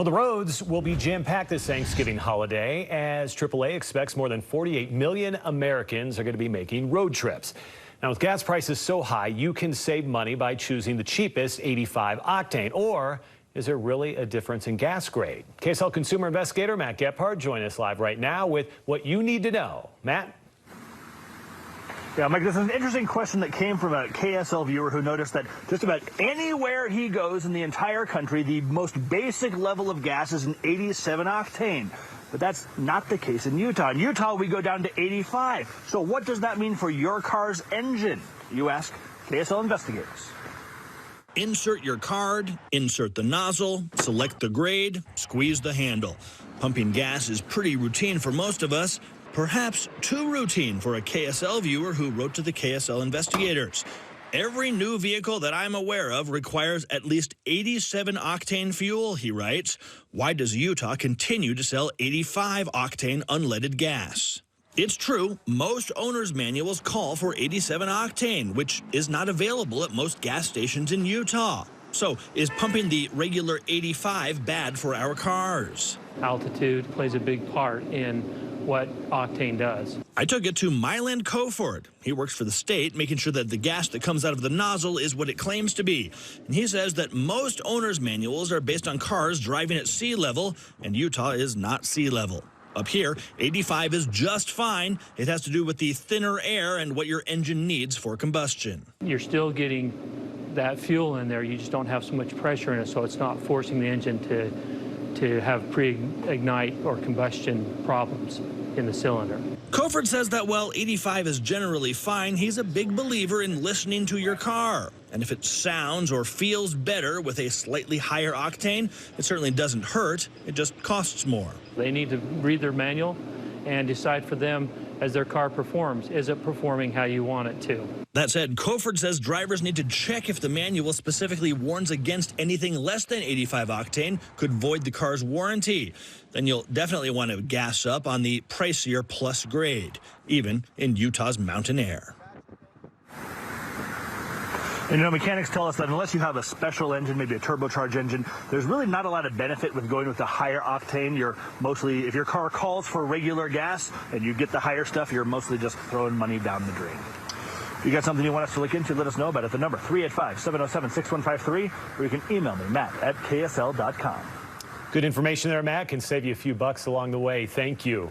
Well, the roads will be jam-packed this Thanksgiving holiday as AAA expects more than 48 million Americans are going to be making road trips. Now, with gas prices so high, you can save money by choosing the cheapest 85 octane. Or is there really a difference in gas grade? KSL consumer investigator Matt Gephardt joins us live right now with what you need to know. Matt? Yeah, Mike, this is an interesting question that came from a KSL viewer who noticed that just about anywhere he goes in the entire country, the most basic level of gas is an 87 octane. But that's not the case in Utah. In Utah, we go down to 85. So what does that mean for your car's engine? You ask KSL investigators. Insert your card, insert the nozzle, select the grade, squeeze the handle. Pumping gas is pretty routine for most of us. Perhaps too routine for a KSL viewer who wrote to the KSL investigators. Every new vehicle that I'm aware of requires at least 87 octane fuel, he writes. Why does Utah continue to sell 85 octane unleaded gas? It's true, most owner's manuals call for 87 octane, which is not available at most gas stations in Utah. So, is pumping the regular 85 bad for our cars? Altitude plays a big part in what octane does. I took it to Myland Coford. He works for the state, making sure that the gas that comes out of the nozzle is what it claims to be. And he says that most owner's manuals are based on cars driving at sea level, and Utah is not sea level. Up here, 85 is just fine. It has to do with the thinner air and what your engine needs for combustion. You're still getting that fuel in there. You just don't have so much pressure in it, so it's not forcing the engine to have pre-ignite or combustion problems in the cylinder. Coford says that while 85 is generally fine, he's a big believer in listening to your car. And if it sounds or feels better with a slightly higher octane, it certainly doesn't hurt. It just costs more. They need to read their manual and decide for them as their car performs. Is it performing how you want it to? That said, Coford says drivers need to check if the manual specifically warns against anything less than 85 octane could void the car's warranty. Then you'll definitely want to gas up on the pricier plus grade, even in Utah's mountain air. And you know, mechanics tell us that unless you have a special engine, maybe a turbocharged engine, there's really not a lot of benefit with going with the higher octane. You're mostly, if your car calls for regular gas and you get the higher stuff, you're mostly just throwing money down the drain. If you got something you want us to look into, let us know about it. The number 385-707-6153, or you can email me, Matt@ksl.com. Good information there, Matt. Can save you a few bucks along the way. Thank you.